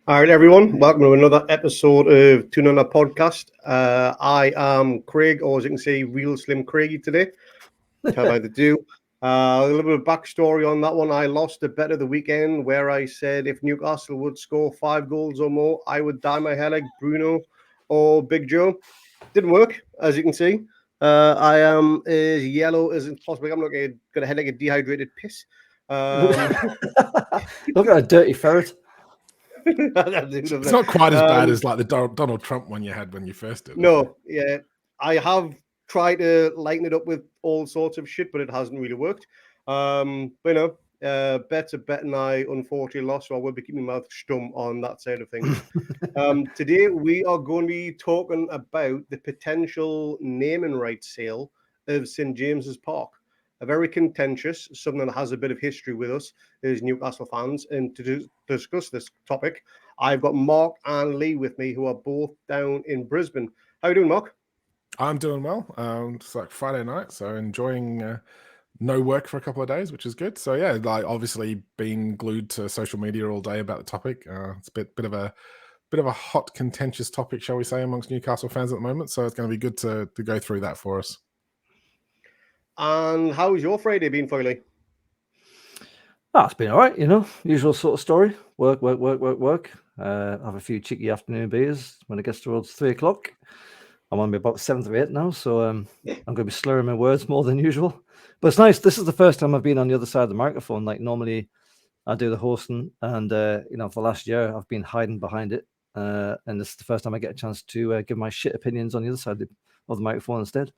All right, everyone. Welcome to another episode of Tune On a Podcast. I am Craig, or as you can see, Real Slim Craigie today. How about the do? A little bit of backstory on that one. I lost a bet of the weekend where I said if Newcastle would score 5 goals or more, I would dye my hair like Bruno or Big Joe. Didn't work, as you can see. I am as yellow as possible. I'm not going to head like a dehydrated piss. Look at a dirty ferret. It's not quite as bad as like the Donald Trump one you had when you first did it. No, yeah. I have tried to lighten it up with all sorts of shit, but it hasn't really worked. But bet's a bet, and I unfortunately lost, so I will be keeping my mouth stum on that side of things. Today, we are going to be talking about the potential naming rights sale of St. James's Park. A very contentious, something that has a bit of history with us as Newcastle fans. And to discuss this topic, I've got Mark and Lee with me, who are both down in Brisbane. How are you doing, Mark? I'm doing well. It's like Friday night, so enjoying no work for a couple of days, which is good. So yeah, like obviously being glued to social media all day about the topic. It's a bit of a hot, contentious topic, shall we say, amongst Newcastle fans at the moment. So it's going to be good to go through that for us. And how's your Friday been for you, Lee? It's been all right, usual sort of story. Work. Have a few cheeky afternoon beers when it gets towards 3 o'clock. I'm on about 7th or 8th now, so I'm going to be slurring my words more than usual. But it's nice. This is the first time I've been on the other side of the microphone. Like normally I do the hosting, and for the last year I've been hiding behind it. And this is the first time I get a chance to give my shit opinions on the other side of the microphone instead.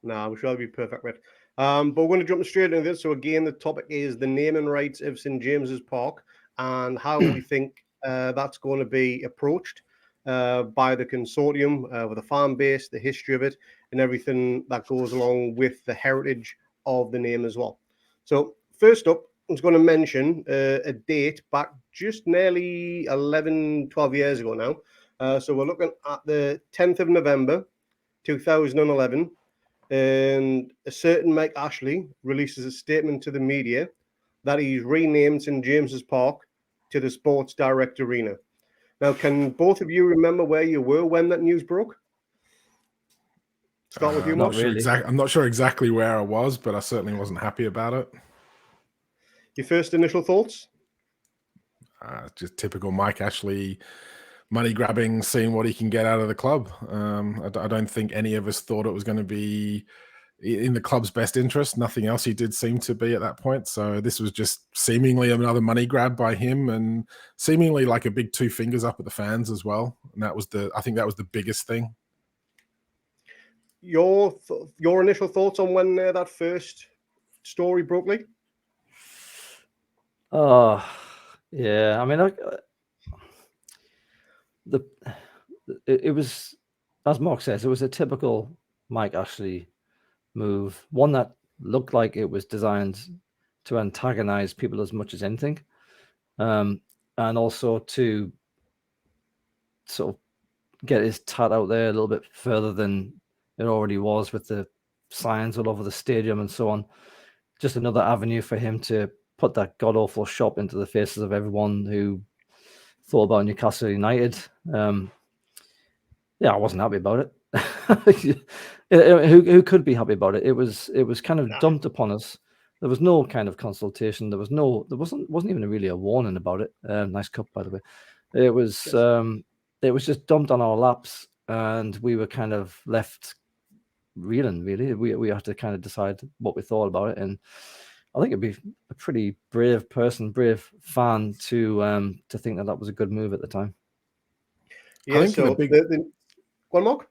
No, I'm sure it'll be perfect, Red. But we're going to jump straight into this. So again, the topic is the naming rights of St. James's Park and how we think that's going to be approached by the consortium with the fan base, the history of it, and everything that goes along with the heritage of the name as well. So first up, I was going to mention a date back just nearly 11, 12 years ago now. So we're looking at the 10th of November, 2011. And a certain Mike Ashley releases a statement to the media that he's renamed St. James's Park to the Sports Direct Arena. Now, can both of you remember where you were when that news broke? Start with you, Mark. I'm not sure exactly where I was, but I certainly wasn't happy about it. Your first initial thoughts? Just typical Mike Ashley, money grabbing, seeing what he can get out of the club. I don't think any of us thought it was going to be in the club's best interest. Nothing else he did seem to be at that point. So this was just seemingly another money grab by him, and seemingly like a big 2 fingers up at the fans as well. And I think that was the biggest thing. Your initial thoughts on when that first story broke, Lee? Yeah. I mean, it was, as Mark says, it was a typical Mike Ashley move, one that looked like it was designed to antagonize people as much as anything, and also to sort of get his tat out there a little bit further than it already was, with the signs all over the stadium and so on. Just another avenue for him to put that god-awful shop into the faces of everyone who thought about Newcastle United. I wasn't happy about it. Who could be happy about it? It was kind of dumped upon us. There was no kind of consultation. There wasn't even really a warning about it. Nice cup, by the way. It was just dumped on our laps, and we were kind of left reeling. Really, we had to kind of decide what we thought about it, and I think it'd be a pretty brave fan to think that was a good move at the time. Yeah. So one more.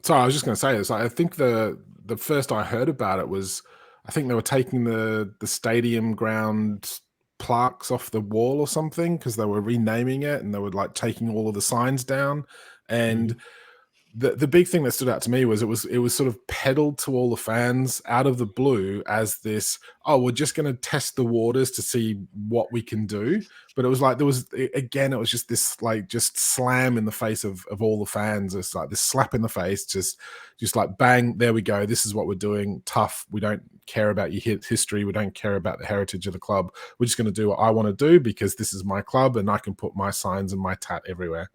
Sorry, I was just going to say this. I think the first I heard about it was, I think they were taking the stadium ground plaques off the wall or something, because they were renaming it and they were like taking all of the signs down. And the big thing that stood out to me was it was sort of peddled to all the fans out of the blue as this, oh, we're just going to test the waters to see what we can do. But it was like, it was just this like just slam in the face of all the fans. It's like this slap in the face, just like bang, there we go. This is what we're doing. Tough. We don't care about your history. We don't care about the heritage of the club. We're just going to do what I want to do because this is my club and I can put my signs and my tat everywhere.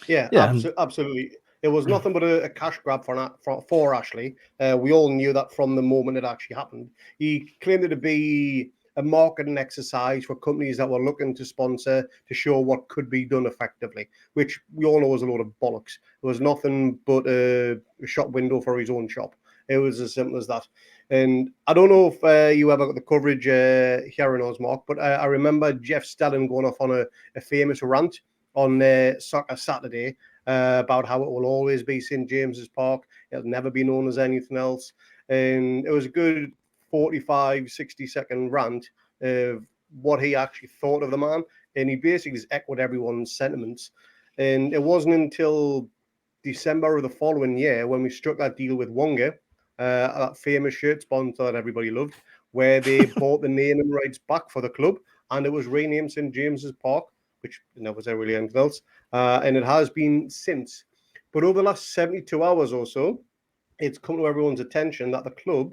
Yeah, absolutely. It was nothing but a cash grab for Ashley. We all knew that from the moment it actually happened. He claimed it to be a marketing exercise for companies that were looking to sponsor to show what could be done effectively, which we all know was a load of bollocks. It was nothing but a shop window for his own shop. It was as simple as that. And I don't know if you ever got the coverage here in Ozmark, but I remember Jeff Stelling going off on a famous rant on Soccer Saturday about how it will always be St. James's Park. It'll never be known as anything else. And it was a good 45, 60-second rant of what he actually thought of the man. And he basically just echoed everyone's sentiments. And it wasn't until December of the following year when we struck that deal with Wonga, that famous shirt sponsor that everybody loved, where they bought the naming rights back for the club, and it was renamed St. James's Park, which never was really anything else. And it has been since. But over the last 72 hours or so, it's come to everyone's attention that the club,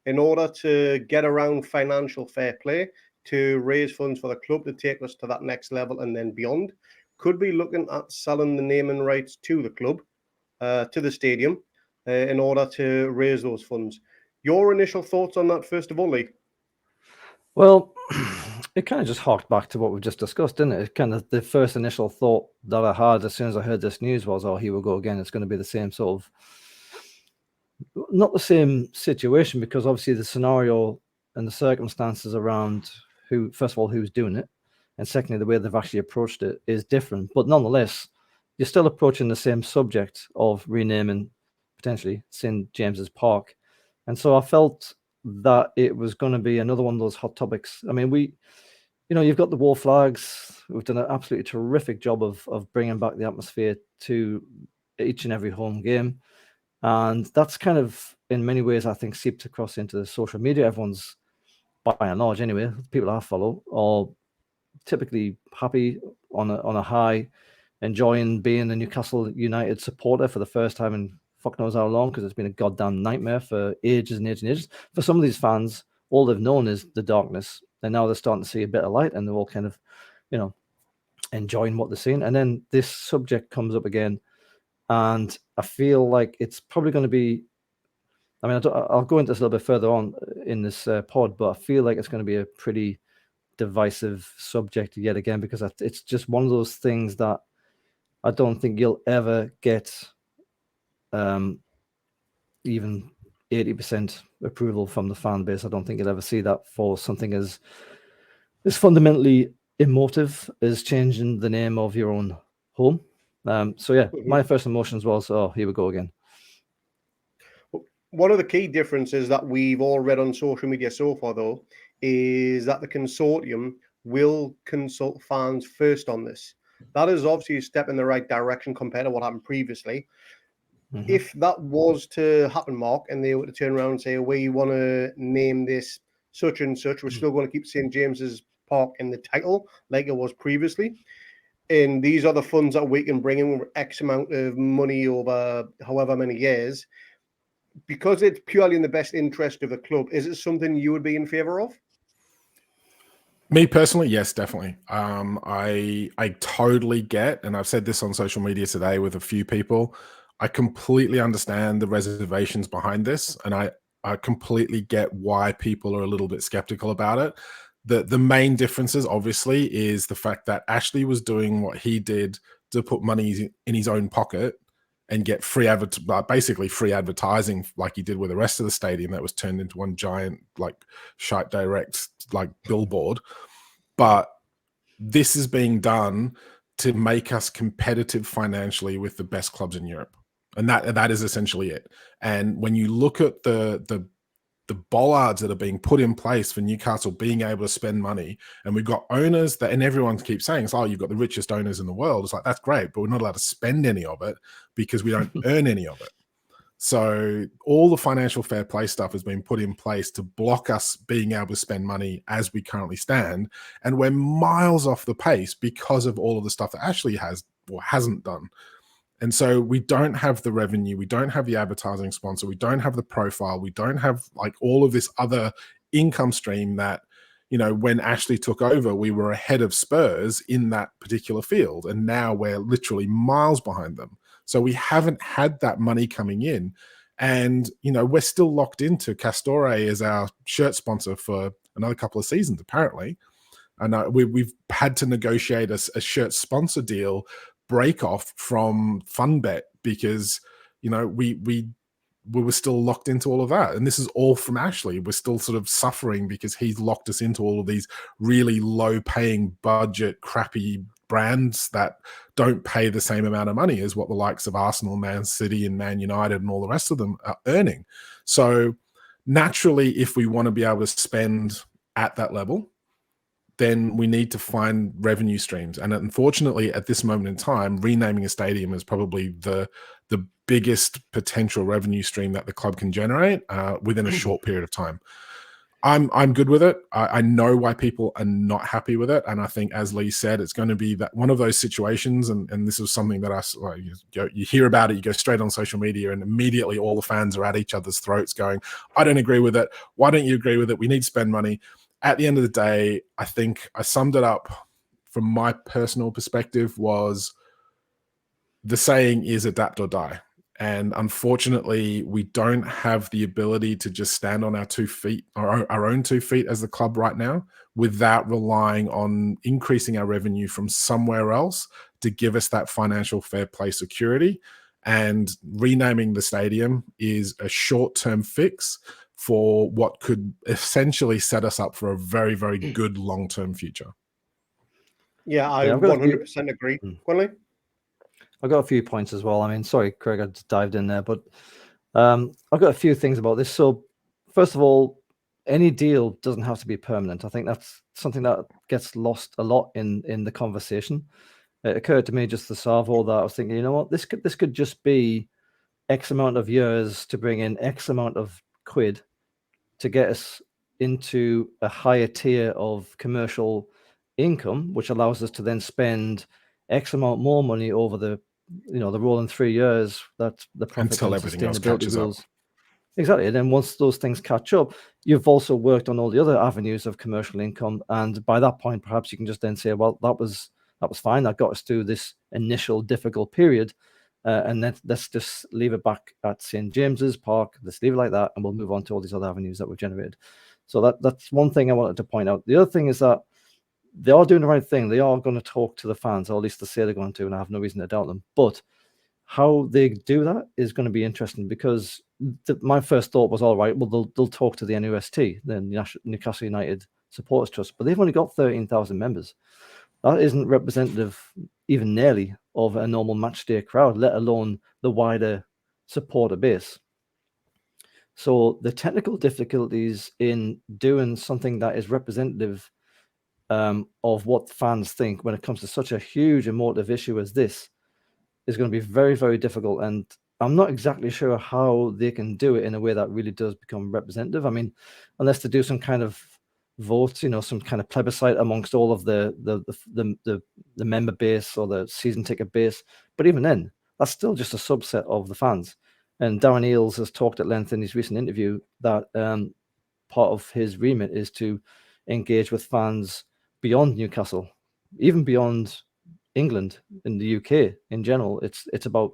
in order to get around financial fair play, to raise funds for the club to take us to that next level and then beyond, could be looking at selling the naming rights to the club, to the stadium, in order to raise those funds. Your initial thoughts on that, first of all, Lee? Well, it kind of just harked back to what we've just discussed, didn't it? It kind of the first initial thought that I had as soon as I heard this news was, oh, here we go again. It's going to be the same sort of, not the same situation, because obviously the scenario and the circumstances around who, first of all, who's doing it, and secondly, the way they've actually approached it is different. But nonetheless, you're still approaching the same subject of renaming potentially St. James's Park. And so I felt that it was going to be another one of those hot topics. I mean, you've got the war flags. We've done an absolutely terrific job of bringing back the atmosphere to each and every home game. And that's kind of, in many ways, I think, seeped across into the social media. Everyone's, by and large anyway, people I follow, are typically happy on a high, enjoying being a Newcastle United supporter for the first time in fuck knows how long, because it's been a goddamn nightmare for ages and ages and ages. For some of these fans, all they've known is the darkness, and now they're starting to see a bit of light, and they're all kind of, enjoying what they're seeing. And then this subject comes up again, and I feel like it's probably going to be, I mean, I'll go into this a little bit further on in this pod, but I feel like it's going to be a pretty divisive subject yet again, because it's just one of those things that I don't think you'll ever get even 80% approval from the fan base. I don't think you'll ever see that for something as fundamentally emotive as changing the name of your own home. So yeah, my first emotions was, oh, here we go again. One of the key differences that we've all read on social media so far, though, is that the consortium will consult fans first on this. That is obviously a step in the right direction compared to what happened previously. Mm-hmm. If that was to happen, Mark, and they were to turn around and say, we want to name this such and such, we're still going to keep St. James's Park in the title like it was previously. And these are the funds that we can bring in, X amount of money over however many years. Because it's purely in the best interest of the club, is it something you would be in favor of? Me personally, yes, definitely. I totally get, and I've said this on social media today with a few people, I completely understand the reservations behind this, and I completely get why people are a little bit skeptical about it. The main differences, obviously, is the fact that Ashley was doing what he did to put money in his own pocket and get basically free advertising, like he did with the rest of the stadium that was turned into one giant shite direct billboard. But this is being done to make us competitive financially with the best clubs in Europe, and that is essentially it. And when you look at the the bollards that are being put in place for Newcastle being able to spend money, and we've got owners that, and everyone keeps saying, "Oh, you've got the richest owners in the world." It's like, that's great, but we're not allowed to spend any of it because we don't earn any of it. So all the financial fair play stuff has been put in place to block us being able to spend money as we currently stand. And we're miles off the pace because of all of the stuff that Ashley has or hasn't done. And so we don't have the revenue, we don't have the advertising sponsor, we don't have the profile, we don't have like all of this other income stream that, you know, when Ashley took over, we were ahead of Spurs in that particular field. And now we're literally miles behind them. So we haven't had that money coming in. And, you know, we're still locked into Castore as our shirt sponsor for another couple of seasons, apparently. And we've had to negotiate a shirt sponsor deal break off from FunBet because, you know, we were still locked into all of that. And this is all from Ashley. We're still sort of suffering because he's locked us into all of these really low paying budget, crappy brands that don't pay the same amount of money as what the likes of Arsenal, Man City and Man United and all the rest of them are earning. So naturally, if we want to be able to spend at that level, then we need to find revenue streams. And unfortunately, at this moment in time, renaming a stadium is probably the biggest potential revenue stream that the club can generate within a short period of time. I'm good with it. I know why people are not happy with it. And I think, as Lee said, it's going to be that one of those situations. And this is something that you hear about it, you go straight on social media and immediately all the fans are at each other's throats going, I don't agree with it. Why don't you agree with it? We need to spend money. At the end of the day, I think I summed it up from my personal perspective was the saying is adapt or die. And unfortunately, we don't have the ability to just stand on our 2 feet, our own 2 feet as the club right now, without relying on increasing our revenue from somewhere else to give us that financial fair play security. And renaming the stadium is a short-term fix for what could essentially set us up for a very, very good long-term future. Yeah, I 100% agree. Quinley? I've got a few points as well. I mean, sorry, Craig, I just dived in there, but I've got a few things about this. So first of all, any deal doesn't have to be permanent. I think that's something that gets lost a lot in the conversation. It occurred to me just the Savo that I was thinking, you know what, this could just be X amount of years to bring in X amount of quid to get us into a higher tier of commercial income, which allows us to then spend X amount more money over the rolling 3 years that the profit until and everything else sustainability catches rules. up. Exactly. And then once those things catch up, you've also worked on all the other avenues of commercial income. And by that point, perhaps you can just then say, well, that was fine. That got us through this initial difficult period. And then let's just leave it back at St. James's Park. Let's leave it like that. And we'll move on to all these other avenues that we've generated. So that's one thing I wanted to point out. The other thing is that they are doing the right thing. They are going to talk to the fans, or at least they say they're going to, and I have no reason to doubt them. But how they do that is going to be interesting because my first thought was, all right, well, they'll talk to the NUFC, the Newcastle United Supporters Trust, but they've only got 13,000 members. That isn't representative even nearly of a normal match day crowd, let alone the wider supporter base. So the technical difficulties in doing something that is representative of what fans think when it comes to such a huge emotive issue as this is going to be very, very difficult. And I'm not exactly sure how they can do it in a way that really does become representative. I mean, unless they do some kind of vote, some kind of plebiscite amongst all of the member base or the season ticket base. But even then, that's still just a subset of the fans. And Darren Eales has talked at length in his recent interview that part of his remit is to engage with fans beyond Newcastle, even beyond England, in the UK in general. It's about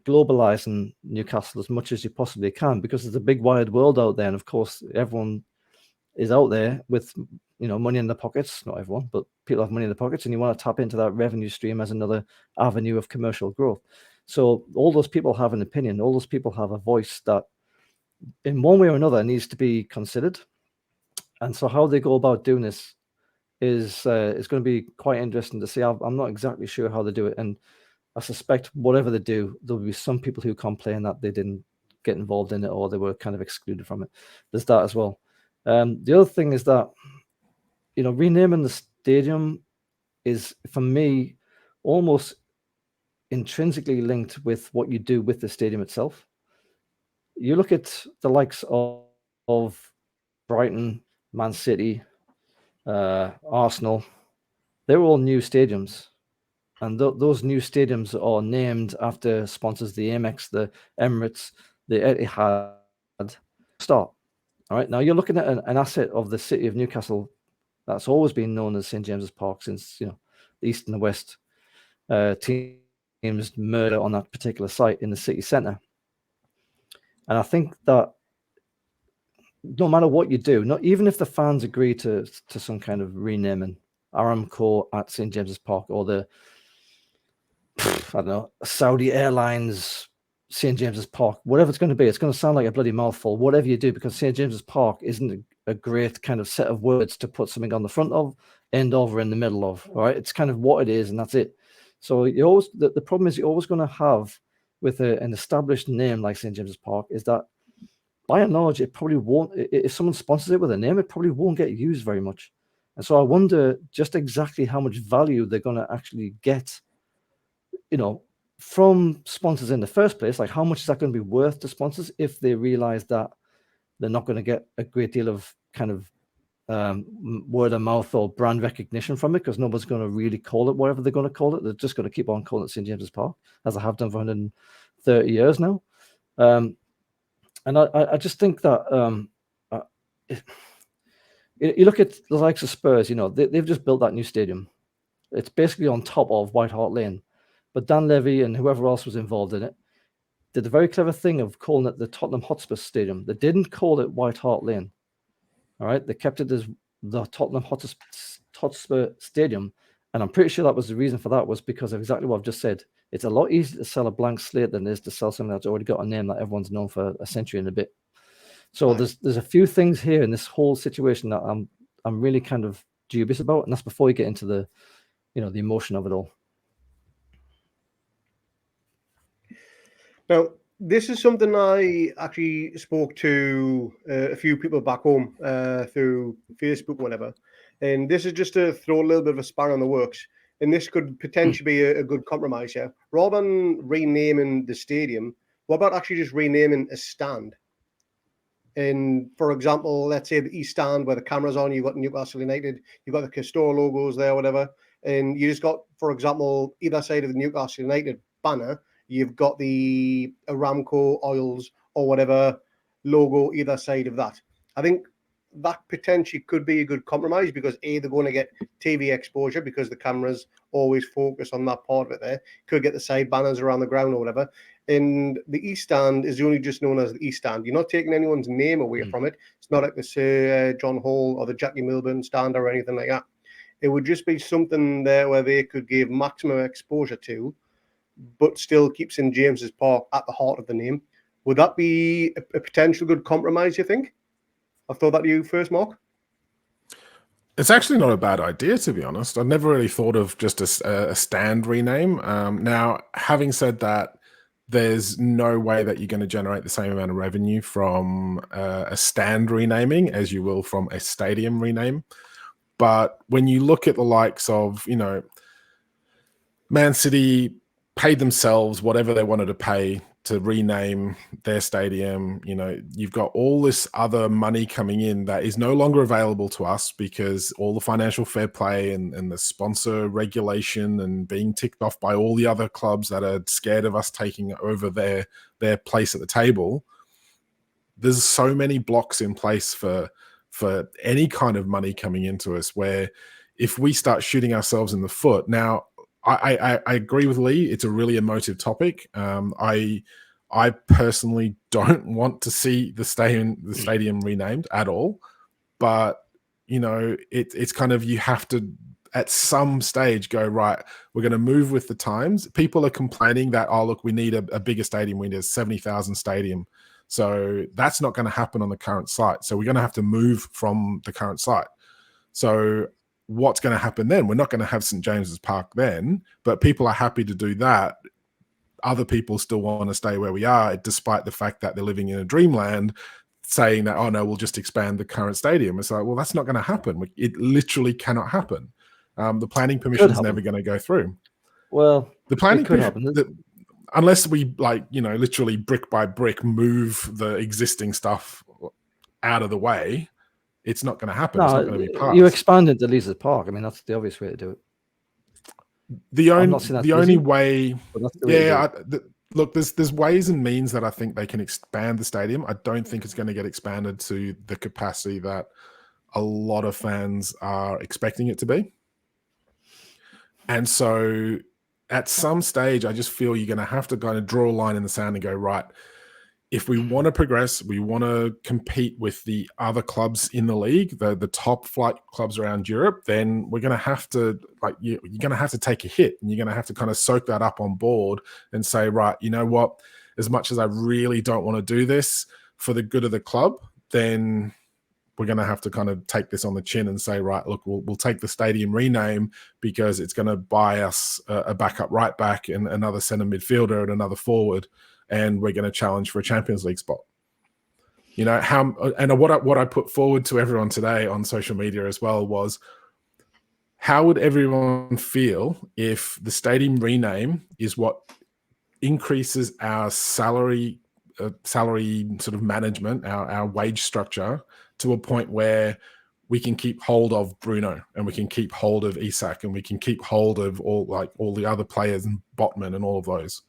globalizing Newcastle as much as you possibly can, because there's a big wide world out there, and of course everyone is out there with money in their pockets. Not everyone, but people have money in their pockets, and you want to tap into that revenue stream as another avenue of commercial growth. So all those people have an opinion, all those people have a voice that in one way or another needs to be considered. And so how they go about doing this is going to be quite interesting to see. I'm not exactly sure how they do it, and I suspect whatever they do, there'll be some people who complain that they didn't get involved in it, or they were kind of excluded from it. There's that as well. The other thing is that, you know, renaming the stadium is, for me, almost intrinsically linked with what you do with the stadium itself. You look at the likes of Brighton, Man City, Arsenal, they're all new stadiums. And those new stadiums are named after sponsors, the Amex, the Emirates, the Etihad. Start. All right. Now you're looking at an asset of the city of Newcastle that's always been known as St. James's Park since, you know, the East and the West teams murder on that particular site in the city centre. And I think that no matter what you do, not even if the fans agree to some kind of renaming, Aramco at St. James's Park, or the, I don't know, Saudi Airlines St. James's Park, whatever it's going to be, it's going to sound like a bloody mouthful, whatever you do, because St. James's Park isn't a great kind of set of words to put something on the front of, end of, or in the middle of. All right, it's kind of what it is, and that's it. So you always, the problem is, you're always going to have with an established name like St. James's Park is that, by and large, it probably won't, if someone sponsors it with a name, it probably won't get used very much. And so I wonder just exactly how much value they're going to actually get, you know, from sponsors in the first place. Like, how much is that going to be worth to sponsors if they realize that they're not going to get a great deal of kind of word of mouth or brand recognition from it, because nobody's going to really call it whatever they're going to call it. They're just going to keep on calling it St. James's Park, as I have done for 130 years now. And I just think that you look at the likes of Spurs, you know, they've just built that new stadium. It's basically on top of White Hart Lane. But Dan Levy and whoever else was involved in it did the very clever thing of calling it the Tottenham Hotspur Stadium. They didn't call it White Hart Lane. All right, they kept it as the Tottenham Hotspur Stadium. And I'm pretty sure that was the reason for that, was because of exactly what I've just said. It's a lot easier to sell a blank slate than it is to sell something that's already got a name that everyone's known for a century and a bit. So there's a few things here in this whole situation that I'm really kind of dubious about, and that's before you get into the, you know, the emotion of it all. Now, this is something I actually spoke to a few people back home through Facebook, whatever. And this is just to throw a little bit of a spanner on the works. And this could potentially be a good compromise here. Rather than renaming the stadium, what about actually just renaming a stand? And for example, let's say the East Stand where the camera's on, you've got Newcastle United, you've got the Castore logos there, whatever. And you just got, for example, either side of the Newcastle United banner, you've got the Aramco, Oils, or whatever logo either side of that. I think that potentially could be a good compromise, because A, they're going to get TV exposure because the cameras always focus on that part of it there. Could get the side banners around the ground or whatever. And the East Stand is only just known as the East Stand. You're not taking anyone's name away from it. It's not like the Sir John Hall or the Jackie Milburn stand or anything like that. It would just be something there where they could give maximum exposure to, but still keep St. James's Park at the heart of the name. Would that be a potential good compromise, you think? I'll throw that to you first, Mark. It's actually not a bad idea, to be honest. I've never really thought of just a stand rename. Now, having said that, there's no way that you're going to generate the same amount of revenue from a stand renaming as you will from a stadium rename. But when you look at the likes of, you know, Man City paid themselves whatever they wanted to pay to rename their stadium. You know, you've got all this other money coming in that is no longer available to us because all the financial fair play and the sponsor regulation and being ticked off by all the other clubs that are scared of us taking over their place at the table. There's so many blocks in place for any kind of money coming into us, where if we start shooting ourselves in the foot. Now, I agree with Lee. It's a really emotive topic. I personally don't want to see the stadium renamed at all. But, you know, it's kind of, you have to at some stage go, right, we're going to move with the times. People are complaining that, oh, look, we need a bigger stadium. We need a 70,000 stadium. So that's not going to happen on the current site. So we're going to have to move from the current site. So what's going to happen then? We're not going to have St. James's Park then, but people are happy to do that other people still want to stay where we are, despite the fact that they're living in a dreamland, saying that, oh no, we'll just expand the current stadium. It's like, well, that's not going to happen. It literally cannot happen. The planning permission is never going to go through. Well, the planning it could happen. Unless we, like, you know, literally brick by brick move the existing stuff out of the way, it's not going to happen. It's not going to be passed. You expand into Eales Park. I mean, that's the obvious way to do it. The only way, look, there's ways and means that I think they can expand the stadium. I don't think it's going to get expanded to the capacity that a lot of fans are expecting it to be. And so at some stage, I just feel you're going to have to kind of draw a line in the sand and go, right, if we want to progress, we want to compete with the other clubs in the league, the top flight clubs around Europe, then we're going to have to, like, you're going to have to take a hit, and you're going to have to kind of soak that up on board and say, right, you know what, as much as I really don't want to do this for the good of the club, then we're going to have to kind of take this on the chin and say, right, look, we'll take the stadium rename because it's going to buy us a backup right back and another centre midfielder and another forward, and we're going to challenge for a Champions League spot. You know, what I put forward to everyone today on social media as well was, how would everyone feel if the stadium rename is what increases our salary sort of management, our wage structure, to a point where we can keep hold of Bruno, and we can keep hold of Isak, and we can keep hold of all the other players and Botman and all of those.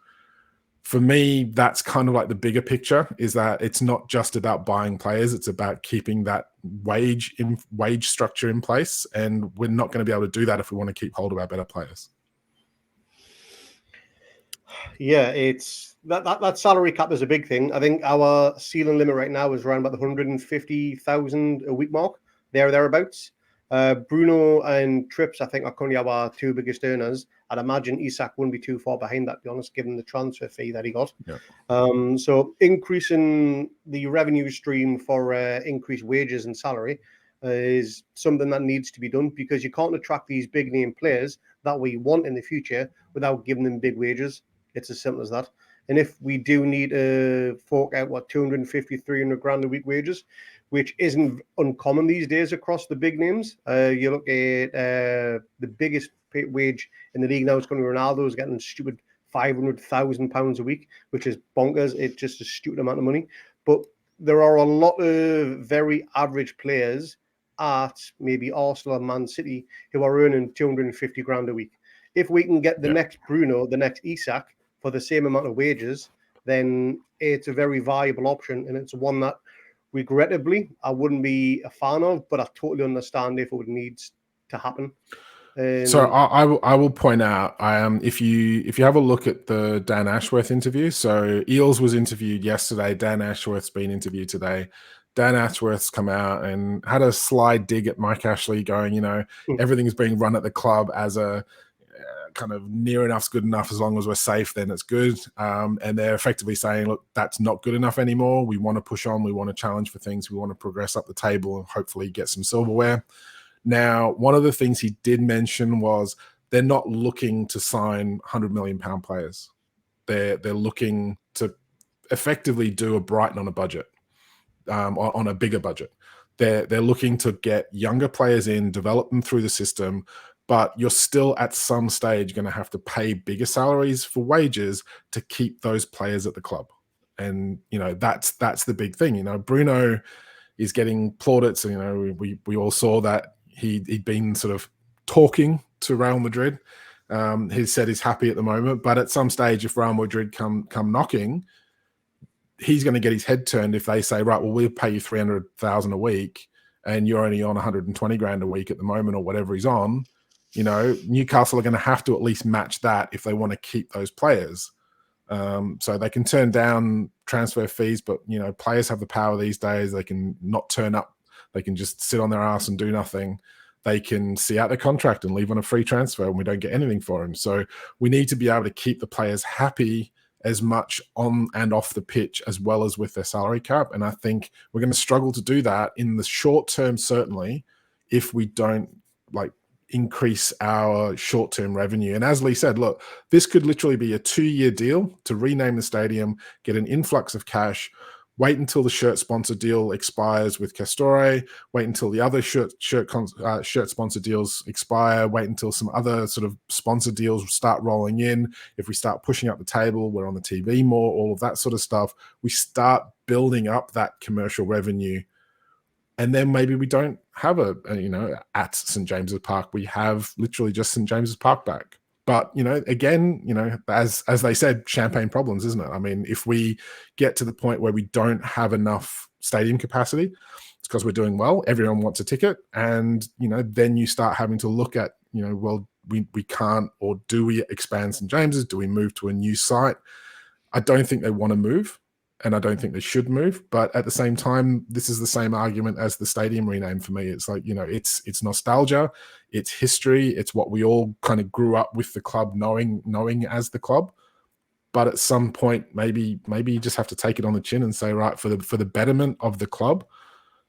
For me, that's kind of like the bigger picture, is that it's not just about buying players, it's about keeping that wage structure in place, and we're not going to be able to do that if we want to keep hold of our better players. Yeah, it's that salary cap is a big thing. I think our ceiling limit right now is around about the 150,000 a week mark, thereabouts. Bruno and Trips, I think, are currently our two biggest earners. I'd imagine Isak wouldn't be too far behind that, to be honest, given the transfer fee that he got. Yeah. So increasing the revenue stream for increased wages and salary is something that needs to be done, because you can't attract these big name players that we want in the future without giving them big wages. It's as simple as that. And if we do need to fork out 250, 300 grand a week wages, which isn't uncommon these days across the big names. You look at the biggest wage in the league now is going to be Ronaldo, is getting stupid £500,000 a week, which is bonkers. It's just a stupid amount of money. But there are a lot of very average players at maybe Arsenal and Man City who are earning 250 grand a week. If we can get the next Bruno, the next Isak for the same amount of wages, then it's a very viable option, and it's one that, regrettably, I wouldn't be a fan of, but I totally understand if it would need to happen. So I will point out, if you have a look at the Dan Ashworth interview, so Eales was interviewed yesterday, Dan Ashworth's been interviewed today. Dan Ashworth's come out and had a sly dig at Mike Ashley, going, you know, everything's being run at the club as a kind of near enough's good enough, as long as we're safe, then it's good. And they're effectively saying, look, that's not good enough anymore. We want to push on. We want to challenge for things. We want to progress up the table and hopefully get some silverware. Now, one of the things he did mention was they're not looking to sign £100 million players. They're looking to effectively do a Brighton on a budget, on a bigger budget. They're looking to get younger players in, develop them through the system, but you're still at some stage going to have to pay bigger salaries for wages to keep those players at the club. And, you know, that's the big thing. You know, Bruno is getting plaudits. You know, we all saw that he'd been sort of talking to Real Madrid. He said he's happy at the moment, but at some stage, if Real Madrid come knocking, he's going to get his head turned if they say, right, well, we'll pay you 300,000 a week and you're only on 120 grand a week at the moment, or whatever he's on. You know, Newcastle are going to have to at least match that if they want to keep those players. So they can turn down transfer fees, but, you know, players have the power these days. They can not turn up. They can just sit on their ass and do nothing. They can see out their contract and leave on a free transfer, and we don't get anything for them. So we need to be able to keep the players happy as much on and off the pitch, as well as with their salary cap. And I think we're going to struggle to do that in the short term, certainly, if we don't, like, increase our short-term revenue. And as Lee said, look, this could literally be a 2-year deal to rename the stadium, get an influx of cash, wait until the shirt sponsor deal expires with Castore, wait until the other shirt sponsor deals expire, wait until some other sort of sponsor deals start rolling in. If we start pushing up the table, we're on the TV more, all of that sort of stuff. We start building up that commercial revenue. And then maybe we don't have at St. James's Park, we have literally just St. James's Park back. But, again, as they said, champagne problems, isn't it? I mean, if we get to the point where we don't have enough stadium capacity, it's because we're doing well. Everyone wants a ticket. And, then you start having to look at, well, we can't, or do we expand St. James's? Do we move to a new site? I don't think they want to move. And I don't think they should move. But at the same time, this is the same argument as the stadium rename for me. It's like, it's nostalgia, it's history, it's what we all kind of grew up with the club knowing as the club. But at some point, maybe you just have to take it on the chin and say, right, for the betterment of the club,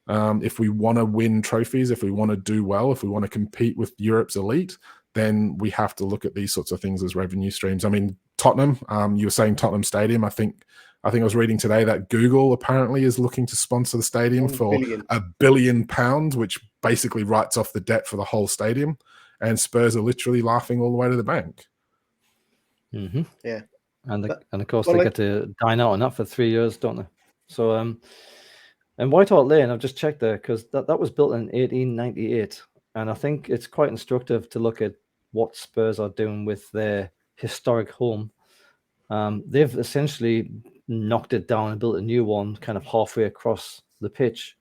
if we want to win trophies, if we want to do well, if we want to compete with Europe's elite, then we have to look at these sorts of things as revenue streams. I mean, Tottenham, you were saying Tottenham Stadium. I think I was reading today that Google apparently is looking to sponsor the stadium for £1 billion, which basically writes off the debt for the whole stadium. And Spurs are literally laughing all the way to the bank. Mm-hmm. Yeah. And of course, they get to dine out on that for 3 years, don't they? So, and White Hart Lane, I've just checked there because that was built in 1898. And I think it's quite instructive to look at what Spurs are doing with their historic home. They've essentially knocked it down and built a new one kind of halfway across the pitch.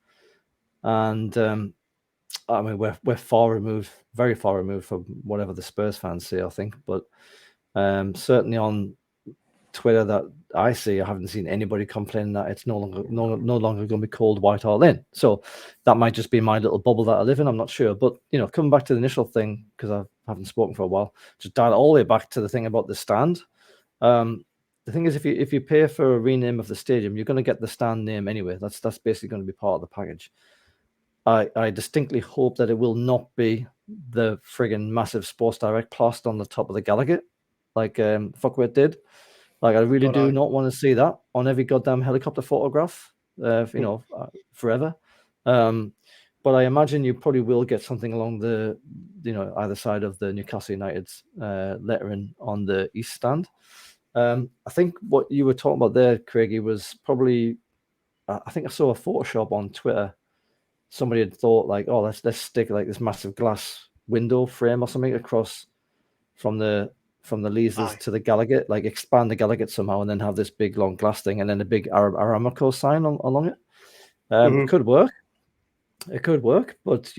And I mean, we're very far removed from whatever the Spurs fans say, I think. But certainly on Twitter that I see, I haven't seen anybody complain that it's no longer going to be called White Hart Lane. So that might just be my little bubble that I live in. I'm not sure. But, coming back to the initial thing, because I haven't spoken for a while, just dial all the way back to the thing about the stand. The thing is, if you pay for a rename of the stadium, you're going to get the stand name anyway. That's basically going to be part of the package. I distinctly hope that it will not be the friggin' massive Sports Direct plastered on the top of the Gallagher, like Fuckwit did. Like, I really do not want to see that on every goddamn helicopter photograph, forever. But I imagine you probably will get something along the, either side of the Newcastle United's lettering on the east stand. I think what you were talking about there, Craigie, was probably, I think I saw a Photoshop on Twitter. Somebody had thought like, oh, let's stick like this massive glass window frame or something across from the Eales to the Gallagher, like expand the Gallagher somehow and then have this big long glass thing and then a big Aramco sign along it. It could work. It could work, but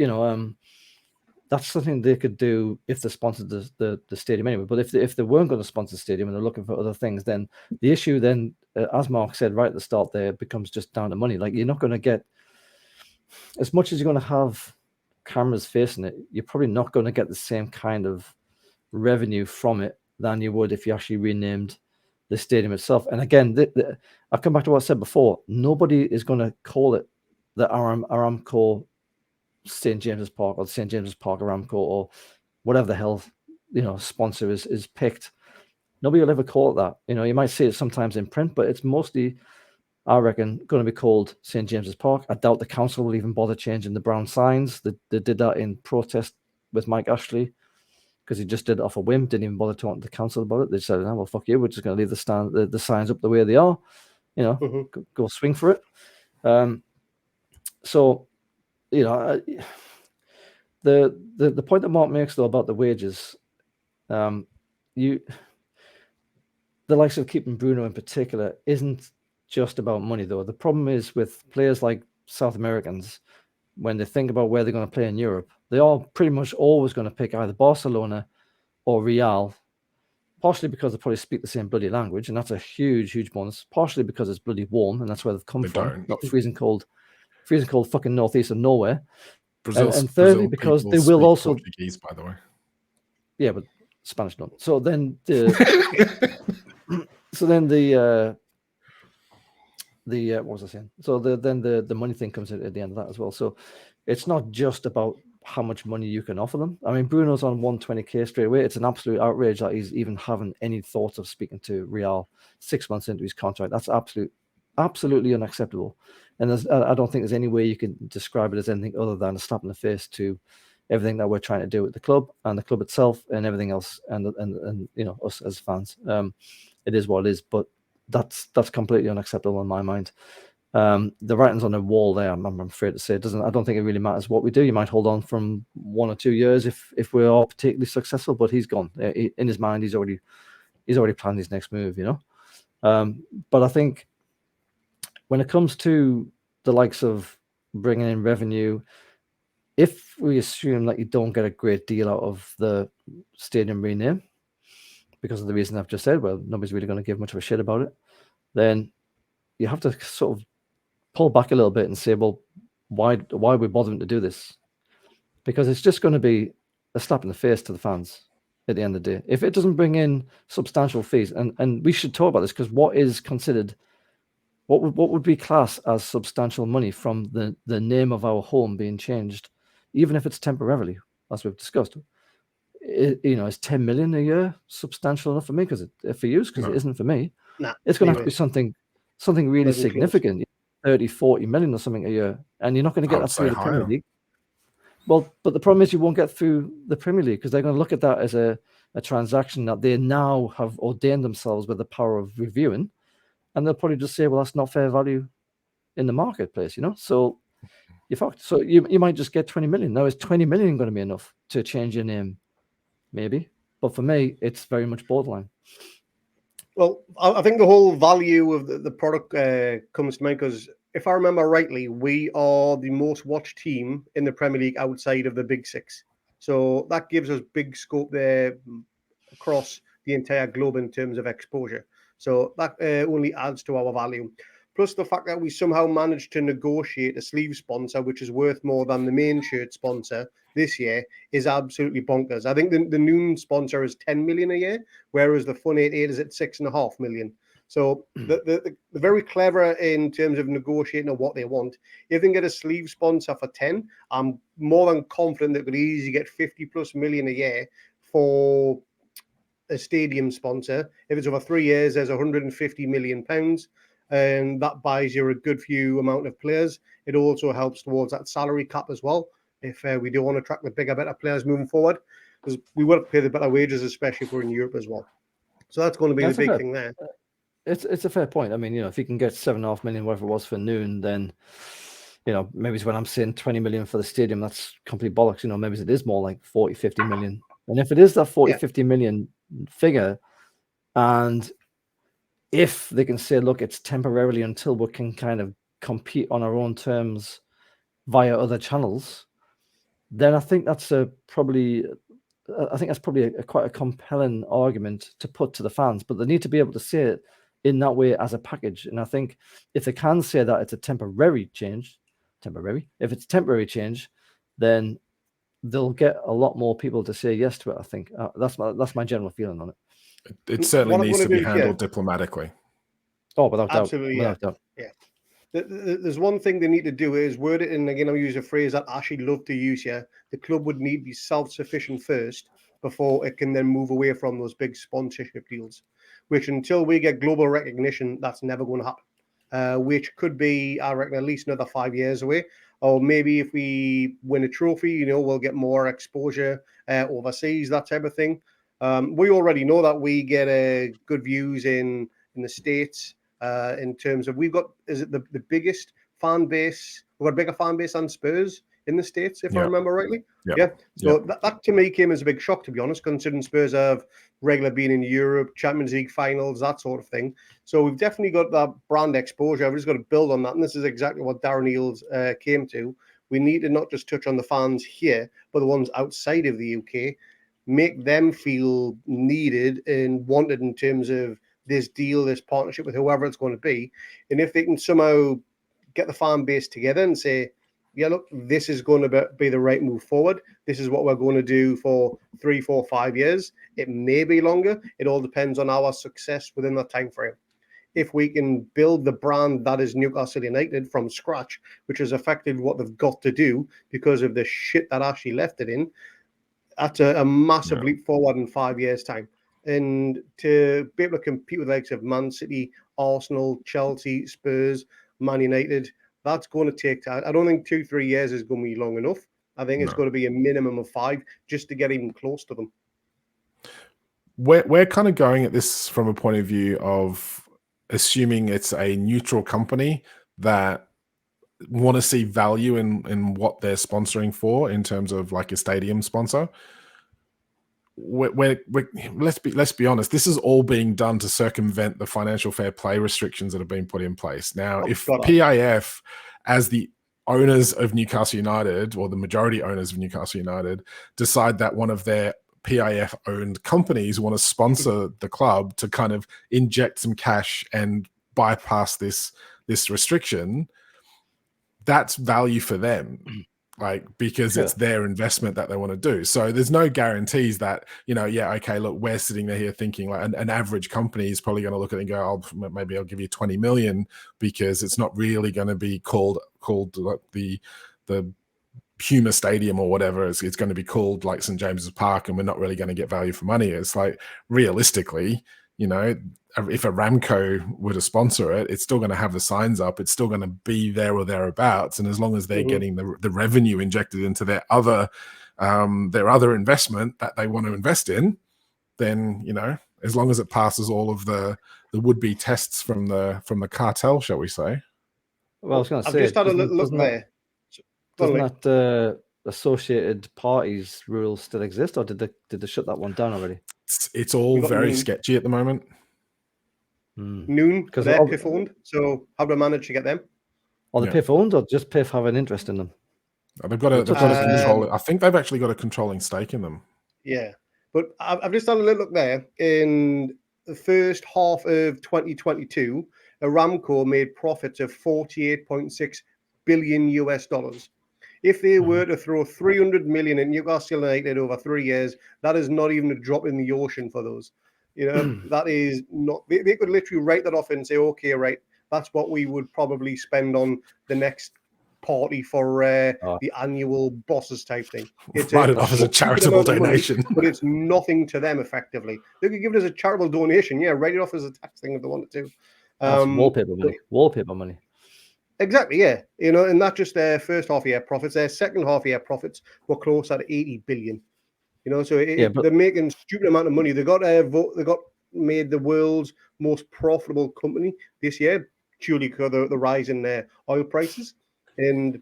that's something they could do if they sponsored the stadium anyway. But if they weren't going to sponsor the stadium and they're looking for other things, then the issue then, as Mark said right at the start there, becomes just down to money. Like, you're not going to get, as much as you're going to have cameras facing it, you're probably not going to get the same kind of revenue from it than you would if you actually renamed the stadium itself. And again, I'll come back to what I said before. Nobody is going to call it the Aramco St. James's Park or St. James's Park Aramco or whatever the hell sponsor is picked. Nobody will ever call it that. You might see it sometimes in print, but it's mostly, I reckon, going to be called St. James's Park. I doubt the council will even bother changing the brown signs. They did that in protest with Mike Ashley because he just did it off a whim, didn't even bother talking to the council about it. They said, well, fuck you, we're just going to leave the signs up the way they are. Go swing for it. So, the point that Mark makes though about the wages, the likes of keeping Bruno in particular isn't just about money though. The problem is with players like South Americans, when they think about where they're going to play in Europe, they are pretty much always going to pick either Barcelona or Real, partially because they probably speak the same bloody language, and that's a huge bonus. Partially because it's bloody warm, and that's where they've come from, not freezing cold fucking northeast of nowhere. And thirdly, because they will also Portuguese, by the way. Yeah, but Spanish don't. So then the what was I saying? So then the money thing comes at the end of that as well. So it's not just about how much money you can offer them. I mean, Bruno's on 120k straight away. It's an absolute outrage that he's even having any thoughts of speaking to Real 6 months into his contract. That's absolutely unacceptable. And I don't think there's any way you can describe it as anything other than a slap in the face to everything that we're trying to do with the club and the club itself and everything else, and you know, us as fans. It is what it is, but that's completely unacceptable in my mind. The writing's on the wall there. I'm afraid to say it doesn't. I don't think it really matters what we do. You might hold on from 1 or 2 years if we're all particularly successful, but he's gone. In his mind, he's already planned his next move. You know, but I think when it comes to the likes of bringing in revenue, if we assume that you don't get a great deal out of the stadium rename because of the reason I've just said, well, nobody's really going to give much of a shit about it, then you have to sort of pull back a little bit and say, well, why are we bothering to do this? Because it's just going to be a slap in the face to the fans at the end of the day. If it doesn't bring in substantial fees, and we should talk about this, because what is considered, what would be classed as substantial money from the name of our home being changed, even if it's temporarily, as we've discussed, you know, is 10 million a year substantial enough for me? Because for you, because it isn't for me. Nah, it's going to have to be something really significant. 30, 40 million or something a year, and you're not going to get that through the Premier League. Well, but the problem is you won't get through the Premier League because they're going to look at that as a transaction that they now have ordained themselves with the power of reviewing, and they'll probably just say, well, that's not fair value in the marketplace, you know? So you're fucked. So you might just get 20 million. Now, is 20 million going to be enough to change your name? Maybe. But for me, it's very much borderline. Well, I think the whole value of the product comes to mind because if I remember rightly, we are the most watched team in the Premier League outside of the Big Six. So that gives us big scope there across the entire globe in terms of exposure. So that only adds to our value. Plus the fact that we somehow managed to negotiate a sleeve sponsor, which is worth more than the main shirt sponsor this year, is absolutely bonkers. I think the Noon sponsor is 10 million a year, whereas the Fun 88 is at 6.5 million. So they're very clever in terms of negotiating what they want. If they can get a sleeve sponsor for 10, I'm more than confident they could easily get 50 plus million a year for a stadium sponsor. If it's over 3 years, there's 150 million pounds. And that buys you a good few amount of players. It also helps towards that salary cap as well. If we do want to attract the bigger, better players moving forward, because we will pay the better wages, especially if we're in Europe as well. So that's going to be the big thing there. It's a fair point. I mean, you know, if you can get 7.5 million, whatever it was for Noon, then, you know, maybe it's when I'm saying 20 million for the stadium, that's complete bollocks. You know, maybe it is more like 40, 50 million. And if it is that 40, 50 million figure, and if they can say, look, it's temporarily until we can kind of compete on our own terms via other channels, then I think that's probably quite a compelling argument to put to the fans. But they need to be able to say it in that way as a package. And I think if they can say that it's a temporary change, if it's temporary change, then they'll get a lot more people to say yes to it. I think that's my general feeling on it. It certainly needs to be handled diplomatically. Oh, without doubt. Absolutely, without doubt. Yeah. There's one thing they need to do is word it, and again, I'll use a phrase that I actually love to use here. The club would need to be self-sufficient first before it can then move away from those big sponsorship deals, which until we get global recognition, that's never going to happen, which could be, I reckon, at least another 5 years away. Or maybe if we win a trophy, you know, we'll get more exposure overseas, that type of thing. We already know that we get good views in the States. In terms of, we've got, is it the biggest fan base? We've got a bigger fan base than Spurs in the States, if I remember rightly. Yeah. So that to me came as a big shock, to be honest, considering Spurs have regularly been in Europe, Champions League finals, that sort of thing. So we've definitely got that brand exposure. We've just got to build on that. And this is exactly what Darren Eales came to. We need to not just touch on the fans here, but the ones outside of the UK, make them feel needed and wanted in terms of this deal, this partnership with whoever it's going to be. And if they can somehow get the fan base together and say, yeah, look, this is going to be the right move forward. This is what we're going to do for 3, 4, 5 years. It may be longer. It all depends on our success within that time frame. if we can build the brand that is Newcastle United from scratch, which is effectively what they've got to do because of the shit that Ashley left it in, that's a massive leap forward in 5 years' time. And to be able to compete with the likes of Man City, Arsenal, Chelsea, Spurs, Man United, that's going to take time. I don't think 2-3 years is going to be long enough. I think it's going to be a minimum of 5 just to get even close to them. We're kind of going at this from a point of view of assuming it's a neutral company that want to see value in what they're sponsoring for in terms of like a stadium sponsor. Let's be honest, this is all being done to circumvent the financial fair play restrictions that have been put in place. Now, if PIF, as the owners of Newcastle United, or the majority owners of Newcastle United, decide that one of their PIF owned companies want to sponsor the club to kind of inject some cash and bypass this restriction, that's value for them, like, because it's their investment that they want to do. So there's no guarantees that, okay, look, we're sitting there here thinking like an average company is probably going to look at it and go, maybe I'll give you 20 million because it's not really going to be called like the Puma Stadium or whatever. It's going to be called like St. James's Park, and we're not really going to get value for money. It's like, realistically, if a Ramco were to sponsor it, it's still going to have the signs up. It's still going to be there or thereabouts. And as long as they're getting the revenue injected into their other investment that they want to invest in, then, as long as it passes all of the would-be tests from the cartel, shall we say? Well, I was going to say, I've just had a little look there. Doesn't that associated parties rules still exist, or did they shut that one down already? It's all very sketchy at the moment. Noon, because they're PIF owned. So how do I manage to get them? Or the PIF owned, or just PIF have an interest in them? They've got a control. I think they've actually got a controlling stake in them. Yeah, but I've just done a little look there. In the first half of 2022, Aramco made profits of $48.6 billion US. If they were to throw 300 million in Newcastle United over 3 years, that is not even a drop in the ocean for those. That is not. They could literally write that off and say, okay, right, that's what we would probably spend on the next party for the annual bosses type thing. It's write it off as a charitable donation, money, but it's nothing to them effectively. They could give it as a charitable donation. Yeah, write it off as a tax thing if they wanted to. That's wallpaper money. Wallpaper money. Exactly, yeah. And not just their first half year profits, their second half year profits were close at 80 billion. So they're making stupid amount of money. They got made the world's most profitable company this year, purely because of the rise in their oil prices. And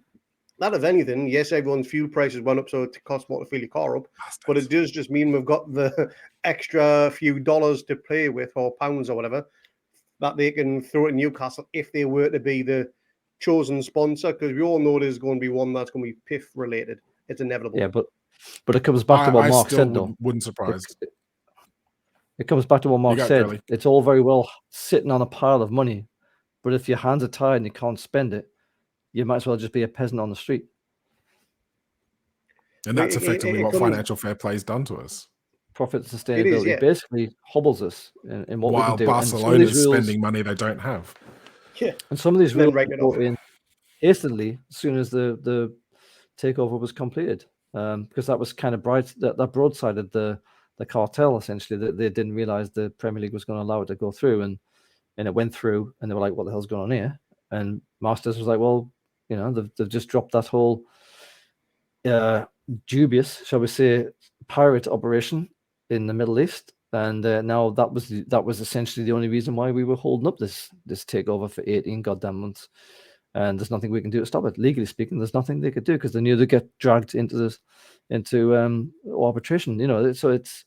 that, if anything, yes, everyone's fuel prices went up, so it costs more to fill your car up. But it does just mean we've got the extra few dollars to play with, or pounds or whatever, that they can throw at Newcastle if they were to be the chosen sponsor, because we all know there's going to be one that's going to be PIF related. It's inevitable. Yeah, but it comes back to what Mark said, though. Wouldn't surprise. It comes back to what Mark said. Really. It's all very well sitting on a pile of money, but if your hands are tied and you can't spend it, you might as well just be a peasant on the street. And that's effectively what financial fair play has done to us. Profit sustainability basically hobbles us in what we can do. While Barcelona's spending money they don't have. Yeah. And some of these rules were brought in hastily as soon as the takeover was completed, because that was kind of that broadsided the cartel, essentially, that they didn't realize the Premier League was going to allow it to go through, and it went through, and they were like, what the hell's going on here? And Masters was like, well, they've just dropped that whole dubious, shall we say, pirate operation in the Middle East, and now that was essentially the only reason why we were holding up this takeover for 18 goddamn months. And there's nothing we can do to stop it. Legally speaking, there's nothing they could do, because they knew they'd get dragged into arbitration. So it's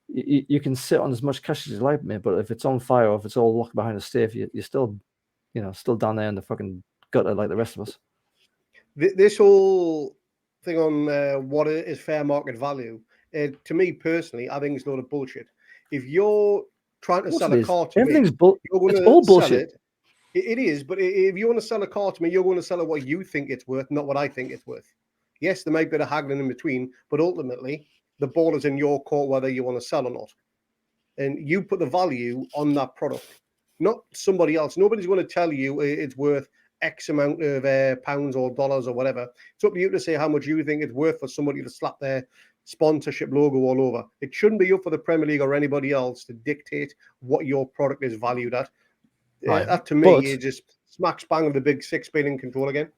you can sit on as much cash as you like, mate, but if it's on fire, or if it's all locked behind a safe, you're still down there in the fucking gutter like the rest of us. This whole thing on what is fair market value, to me personally, I think it's a load of bullshit. If you're trying to sell a car to me, it's all bullshit. It is, but if you want to sell a car to me, you're going to sell it what you think it's worth, not what I think it's worth. Yes, there might be a haggling in between, but ultimately, the ball is in your court whether you want to sell or not. And you put the value on that product. not somebody else. Nobody's going to tell you it's worth X amount of pounds or dollars or whatever. It's up to you to say how much you think it's worth for somebody to slap their sponsorship logo all over. It shouldn't be up for the Premier League or anybody else to dictate what your product is valued at. Right. That to me is just smack bang of the big 6 billion control again.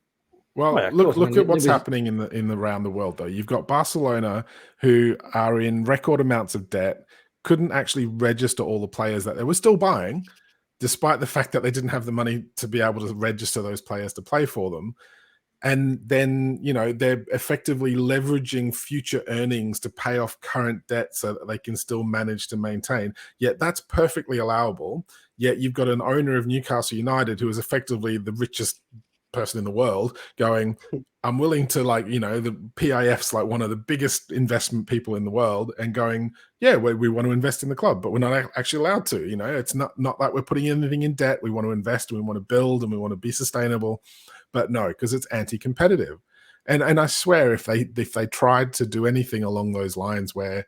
Well, yeah, look at what's happening in around the world, though. You've got Barcelona, who are in record amounts of debt, couldn't actually register all the players that they were still buying, despite the fact that they didn't have the money to be able to register those players to play for them. And then, they're effectively leveraging future earnings to pay off current debt so that they can still manage to maintain. Yet that's perfectly allowable. Yet you've got an owner of Newcastle United who is effectively the richest person in the world going, I'm willing to, the PIF's like one of the biggest investment people in the world, and going, yeah, we want to invest in the club, but we're not actually allowed to. It's not like we're putting anything in debt. We want to invest, and we want to build, and we want to be sustainable. But no, because it's anti-competitive. And I swear if they tried to do anything along those lines, where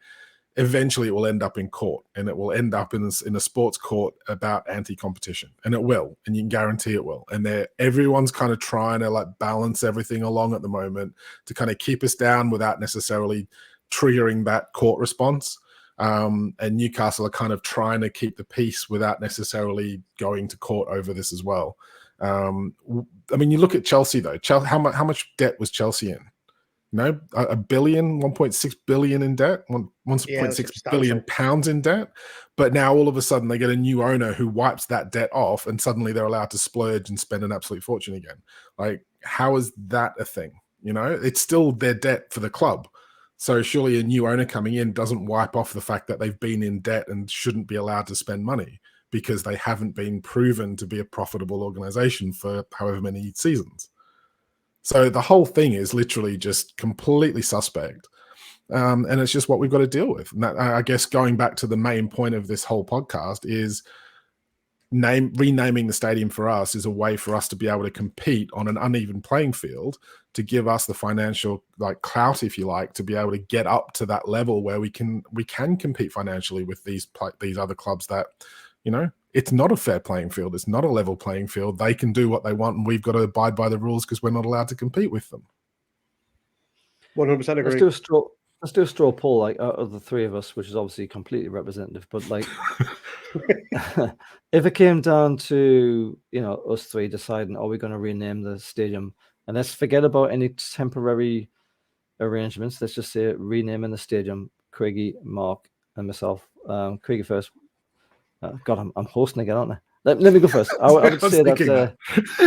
eventually it will end up in court, and it will end up in a sports court about anti-competition, and it will, and you can guarantee it will. And everyone's kind of trying to balance everything along at the moment to kind of keep us down without necessarily triggering that court response. And Newcastle are kind of trying to keep the peace without necessarily going to court over this as well. You look at Chelsea though. How much debt was Chelsea in? $1 billion, 1.6 billion in debt, 1.6 billion pounds in debt. But now all of a sudden they get a new owner who wipes that debt off, and suddenly they're allowed to splurge and spend an absolute fortune again. How is that a thing? It's still their debt for the club. So surely a new owner coming in doesn't wipe off the fact that they've been in debt and shouldn't be allowed to spend money, because they haven't been proven to be a profitable organization for however many seasons. So the whole thing is literally just completely suspect. And it's just what we've got to deal with. And that, I guess going back to the main point of this whole podcast is renaming the stadium for us is a way for us to be able to compete on an uneven playing field, to give us the financial clout, if you like, to be able to get up to that level where we can compete financially with these other clubs that, it's not a fair playing field. It's not a level playing field. They can do what they want, and we've got to abide by the rules because we're not allowed to compete with them. 100% agree. Let's do a straw poll, out of the three of us, which is obviously completely representative. But if it came down to us three deciding, are we going to rename the stadium, and let's forget about any temporary arrangements. Let's just say renaming the stadium. Craigie, Mark, and myself. Craigie first. God, I'm hosting again, aren't I? Let me go first. I would say that.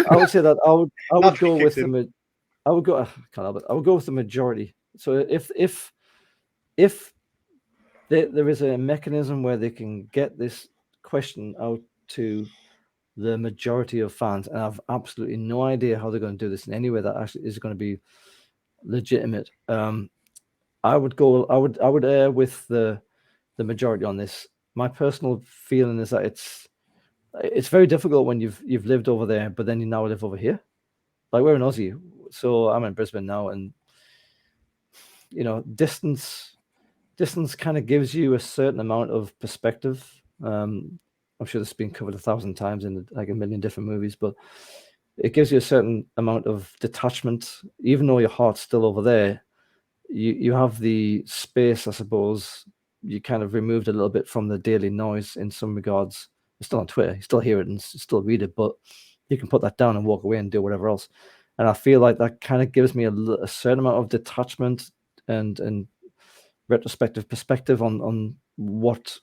I would say that I would go with the. I would go. I can't help it. I would go with the majority. So if there is a mechanism where they can get this question out to the majority of fans, and I've absolutely no idea how they're going to do this in any way that actually is going to be legitimate. I would err with the majority on this. My personal feeling is that it's very difficult when you've lived over there, but then you now live over here. We're in Aussie, so I'm in Brisbane now, and distance kind of gives you a certain amount of perspective. I'm sure this has been covered 1,000 times in a million different movies, but it gives you a certain amount of detachment. Even though your heart's still over there, you have the space, I suppose. You kind of removed a little bit from the daily noise in some regards. It's still on Twitter. You still hear it and still read it, but you can put that down and walk away and do whatever else. And I feel like that kind of gives me a certain amount of detachment and retrospective perspective on what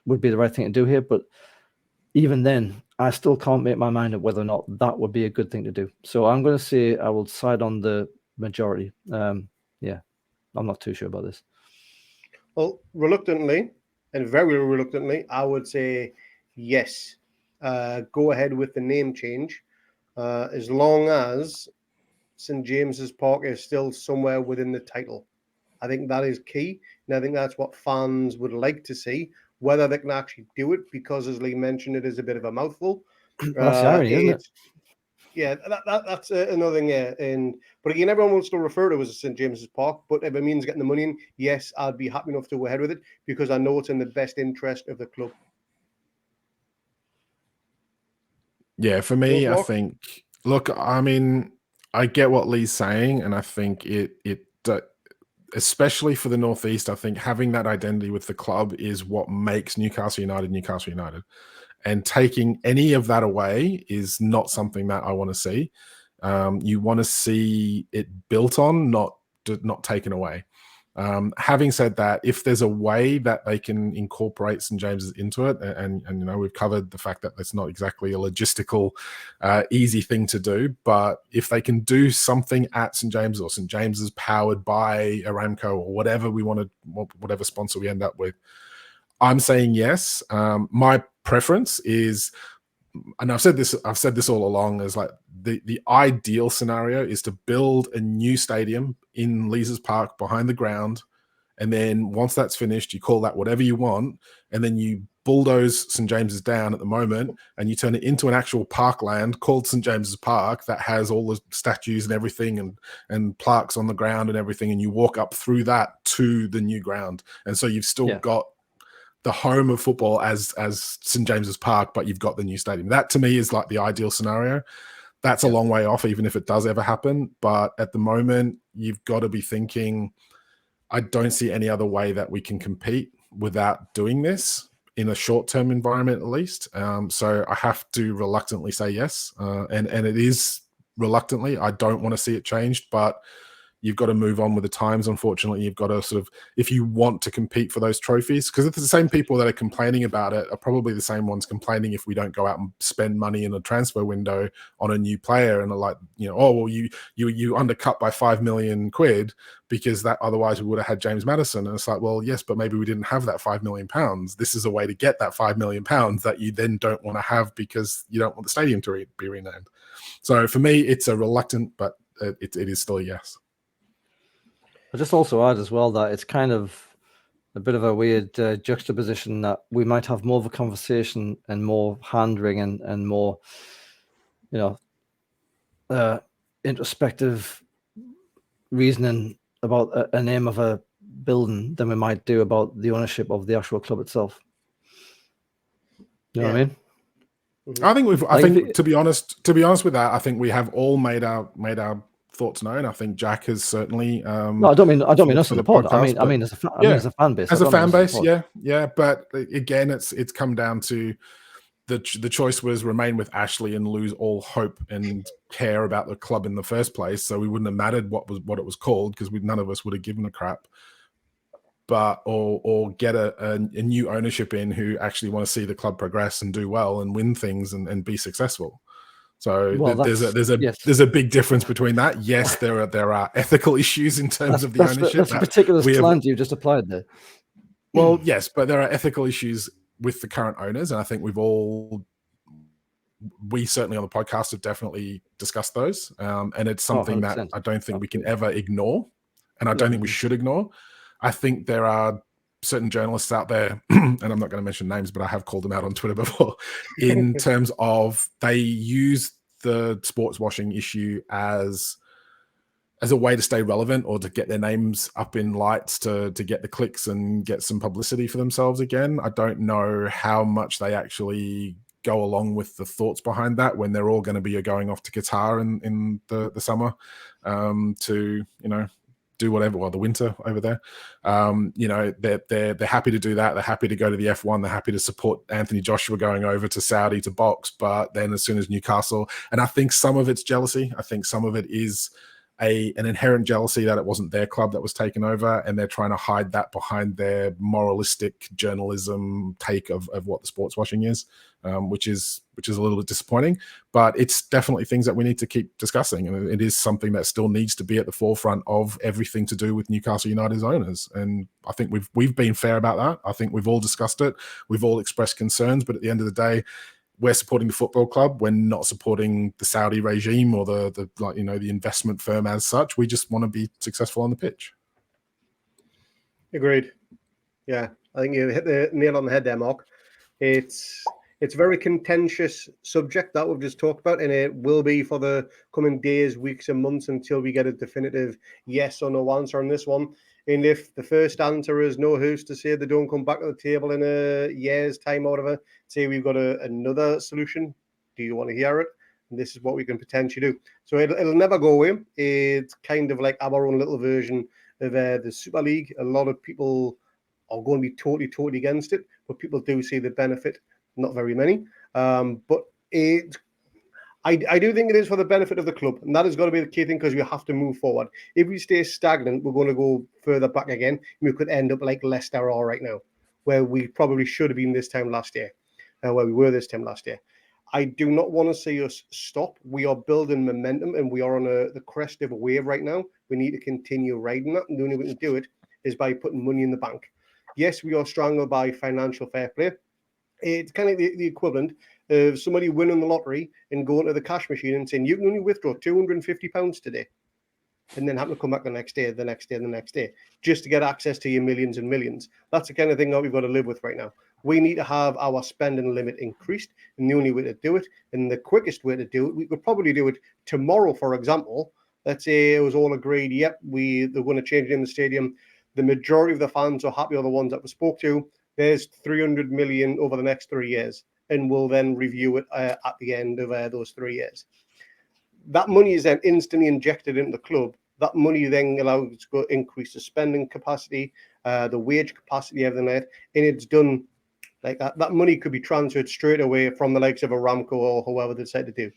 would be the right thing to do here. But even then, I still can't make my mind up whether or not that would be a good thing to do. So I'm going to say I will side on the majority. Yeah, I'm not too sure about this. Well, reluctantly, and very reluctantly, I would say yes. Go ahead with the name change, as long as St. James's Park is still somewhere within the title. I think that is key, and I think that's what fans would like to see. Whether they can actually do it, because as Lee mentioned, it is a bit of a mouthful. That's the irony, isn't it? Yeah, that's another thing. Yeah, but again, everyone will still refer to it as St. James's Park. But if it means getting the money in, yes, I'd be happy enough to go ahead with it, because I know it's in the best interest of the club. Yeah, for me, I think. Look, I mean, I get what Lee's saying, and I think especially for the Northeast, I think having that identity with the club is what makes Newcastle United. And taking any of that away is not something that I want to see. You want to see it built on, not taken away. Having said that, if there's a way that they can incorporate St. James's into it, and you know, we've covered the fact that that's not exactly a logistical easy thing to do, but if they can do something at St. James's, or St. James's powered by Aramco, or whatever we want to, whatever sponsor we end up with, I'm saying yes. My preference is, and I've said this all along, is like the ideal scenario is to build a new stadium in Lees's Park behind the ground, and then once that's finished, you call that whatever you want, and then you bulldoze St. James's down at the moment, and you turn it into an actual parkland called St. James's Park that has all the statues and everything, and plaques on the ground and everything, and you walk up through that to the new ground, and so you've still got the home of football as St. James's Park, but you've got the new stadium. That to me is like the ideal scenario. That's a long way off, even if it does ever happen. But at the moment, you've got to be thinking, I don't see any other way that we can compete without doing this in a short-term environment, at least. So I have to reluctantly say yes. And it is reluctantly. I don't want to see it changed, but you've got to move on with the times. Unfortunately, you've got to sort of, if you want to compete for those trophies, because it's the same people that are complaining about it are probably the same ones complaining if we don't go out and spend money in a transfer window on a new player, and are like, you know, oh, well, you undercut by £5 million because that otherwise we would have had James Maddison. And it's like, well, yes, but maybe we didn't have that £5 million. This is a way to get that £5 million that you then don't want to have because you don't want the stadium to be renamed. So for me, it's a reluctant, but it is still a yes. I'll just also add as well that it's kind of a bit of a weird juxtaposition that we might have more of a conversation and more hand-wringing and more, you know, introspective reasoning about a name of a building than we might do about the ownership of the actual club itself. You know what I mean? I think to be honest with that, I think we have all made our thoughts known. I think Jack has certainly. No, I don't mean us in the pod. Podcast, I mean as a fan base. As a fan base, yeah. But again, it's come down to the choice was remain with Ashley and lose all hope and care about the club in the first place. So we wouldn't have mattered what it was called, because none of us would have given a crap. But or get a new ownership in who actually want to see the club progress and do well and win things and be successful. So there's a big difference between that. Yes, there are ethical issues in terms of the ownership. That's a particular slant you just applied there. Well, yes, but there are ethical issues with the current owners, and I think we certainly on the podcast have definitely discussed those. And it's something that I don't think we can ever ignore, and I don't think we should ignore. I think there are certain journalists out there, and I'm not going to mention names, but I have called them out on Twitter before, in terms of they use the sports washing issue as a way to stay relevant or to get their names up in lights to get the clicks and get some publicity for themselves again. I don't know how much they actually go along with the thoughts behind that when they're all going to be going off to Qatar in the summer to, you know, do whatever, well, the winter over there. You know, they're happy to do that. They're happy to go to the F1. They're happy to support Anthony Joshua going over to Saudi to box. But then as soon as Newcastle, and I think some of it's jealousy. I think some of it is an inherent jealousy that it wasn't their club that was taken over, and they're trying to hide that behind their moralistic journalism take of what the sports washing is, which is a little bit disappointing. But it's definitely things that we need to keep discussing, and it is something that still needs to be at the forefront of everything to do with Newcastle United's owners. And I think we've been fair about that. I think we've all discussed it. We've all expressed concerns, but at the end of the day, we're supporting the football club. We're not supporting the Saudi regime or the investment firm as such. We just want to be successful on the pitch. Agreed. Yeah, I think you hit the nail on the head there, Mark. It's a very contentious subject that we've just talked about, and it will be for the coming days, weeks, and months until we get a definitive yes or no answer on this one. And if the first answer is no, who's to say they don't come back to the table in a year's time or whatever, say we've got another solution? Do you want to hear it? And this is what we can potentially do. So it'll never go away. It's kind of like our own little version of the Super League. A lot of people are going to be totally against it, but people do see the benefit. Not very many, but I do think it is for the benefit of the club, and that has got to be the key thing, because we have to move forward. If we stay stagnant, we're going to go further back again. We could end up like Leicester are right now, where we probably should have been this time last year, where we were this time last year. I do not want to see us stop. We are building momentum, and we are on the crest of a wave right now. We need to continue riding that, and the only way we can do it is by putting money in the bank. Yes, we are stronger by financial fair play. It's kind of the equivalent of somebody winning the lottery and going to the cash machine and saying, you can only withdraw £250 today, and then having to come back the next day, just to get access to your millions and millions. That's the kind of thing that we've got to live with right now. We need to have our spending limit increased, and the only way to do it, and the quickest way to do it, we could probably do it tomorrow, for example. Let's say it was all agreed, yep, they're going to change it in the stadium. The majority of the fans are happy, are the ones that we spoke to. There's 300 million over the next 3 years, and we'll then review it at the end of those 3 years. That money is then instantly injected into the club. That money then allows to go increase the spending capacity, the wage capacity, everything like that, and it's done like that. That money could be transferred straight away from the likes of Aramco or whoever they decide to do.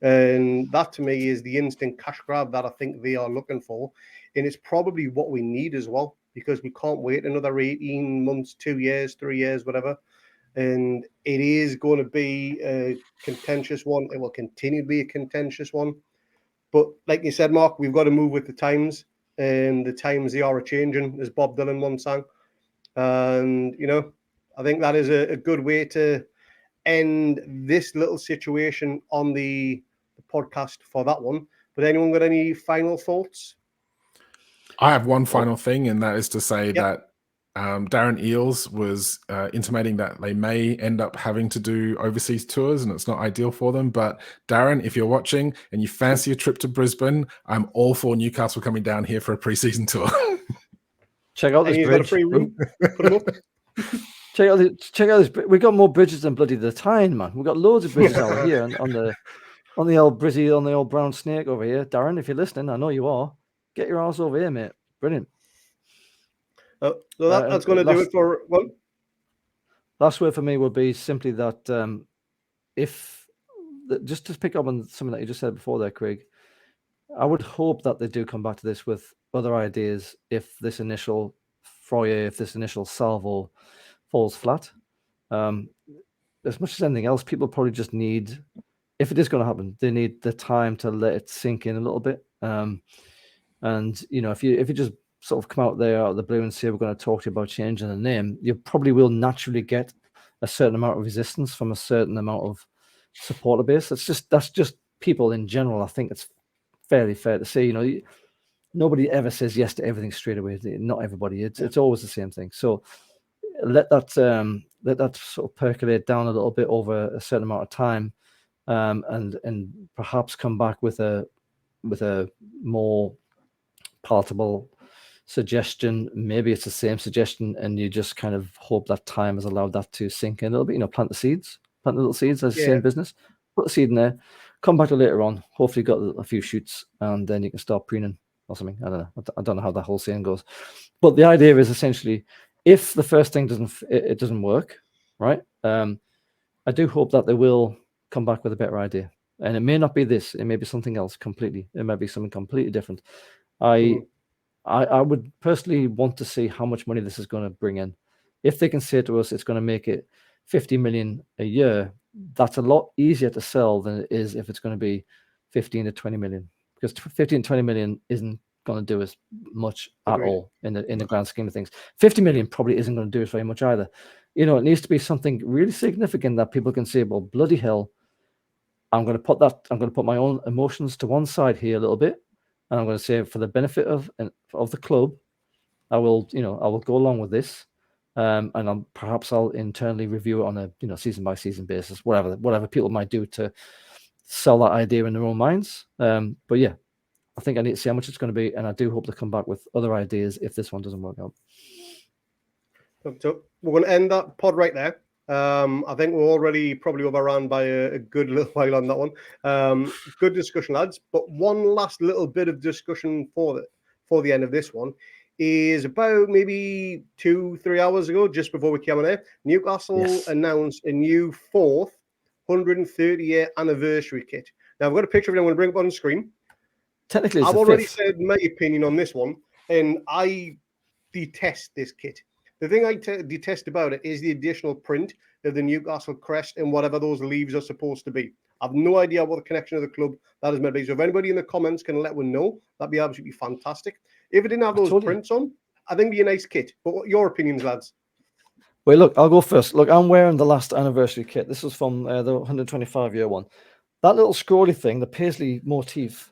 And that to me is the instant cash grab that I think they are looking for. And it's probably what we need as well, because we can't wait another 18 months, 2 years, 3 years, whatever. And it is going to be a contentious one. It will continue to be a contentious one. But like you said, Mark, we've got to move with the times. And the times, they are changing, as Bob Dylan once sang. And, I think that is a good way to end this little situation on the podcast for that one. But anyone got any final thoughts? I have one final thing, and that is to say that Darren Eales was intimating that they may end up having to do overseas tours, and it's not ideal for them. But Darren, if you're watching and you fancy a trip to Brisbane, I'm all for Newcastle coming down here for a pre-season tour. Check out this bridge. Got a free room. Put them up. Check out this. We got more bridges than bloody the Tyne, man. We've got loads of bridges out here on the old Brizzy, on the old brown snake over here. Darren, if you're listening, I know you are. Get your ass over here, mate. Brilliant. So that's going to do it for well. Last word for me would be simply that just to pick up on something that you just said before there, Craig, I would hope that they do come back to this with other ideas if this initial foray, if this initial salvo falls flat. As much as anything else, people probably just need, if it is going to happen, they need the time to let it sink in a little bit. And if you just sort of come out of the blue and say we're going to talk to you about changing the name, you probably will naturally get a certain amount of resistance from a certain amount of supporter base. That's just people in general. I think it's fairly fair to say, nobody ever says yes to everything straight away. Not everybody. It's always the same thing. So let that sort of percolate down a little bit over a certain amount of time, and perhaps come back with a more palatable suggestion. Maybe it's the same suggestion, and you just kind of hope that time has allowed that to sink in a little bit. Plant the little seeds, as you say in business. Put the seed in there. Come back to later on. Hopefully, got a few shoots, and then you can start preening or something. I don't know. I don't know how that whole saying goes, but the idea is essentially, if the first thing doesn't work, right? I do hope that they will come back with a better idea, and it may not be this. It may be something else completely. It might be something completely different. I would personally want to see how much money this is going to bring in. If they can say to us it's going to make it 50 million a year, that's a lot easier to sell than it is if it's going to be 15 to 20 million, because 15 to 20 million isn't going to do as much at all in the grand scheme of things. 50 million probably isn't going to do us very much either. It needs to be something really significant that people can say, well, bloody hell, I'm going to put my own emotions to one side here a little bit, and I'm going to say, for the benefit of the club, I will go along with this, and perhaps I'll internally review it on a season by season basis, whatever people might do to sell that idea in their own minds. But yeah, I think I need to see how much it's going to be, and I do hope to come back with other ideas if this one doesn't work out. So we're going to end that pod right there. I think we're already probably overrun by a good little while on that one. Good discussion, lads. But one last little bit of discussion for the end of this one is about maybe 2-3 hours ago, just before we came on air, Newcastle announced a new fourth 130-year anniversary kit. Now, I've got a picture of it. I'm going to bring it up on the screen. Technically, it's I've the already fifth. said my opinion on this one, and I detest this kit. The thing I detest about it is the additional print of the Newcastle crest and whatever those leaves are supposed to be. I've no idea what the connection of the club that is meant to be. So if anybody in the comments can let one know, that'd be absolutely fantastic. If it didn't have those prints on, I think it'd be a nice kit. But what your opinions, lads? Wait, look, I'll go first. Look, I'm wearing the last anniversary kit. This was from the 125-year one. That little scrolly thing, the paisley motif,